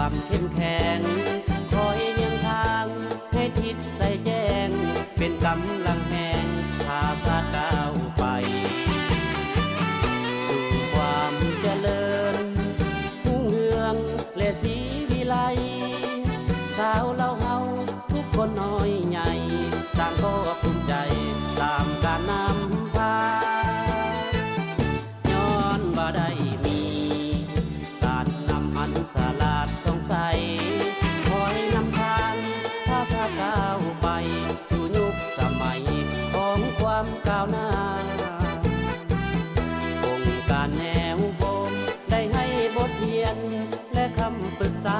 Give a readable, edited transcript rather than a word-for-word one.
ความเข้มแข็งคอยเลี้ยงทางให้ทิศใส่แจ้งเป็นกำลังแห่งพาสาก้าวไปสู่ความเจริญรุ่งเรืองและศรีวิไลสาวเล่าเฮาทุกคนน้อยใหญ่ต่างก็ภูมิใจตามการนำพาย้อนบ่ได้มีการนำอันสลาดสงสัยคอยนำทางพาสาก้าวไปสู่ยุคสมัยของความก้าวหน้าองค์การแนวโบมได้ให้บทเรียนและคำปรึกษา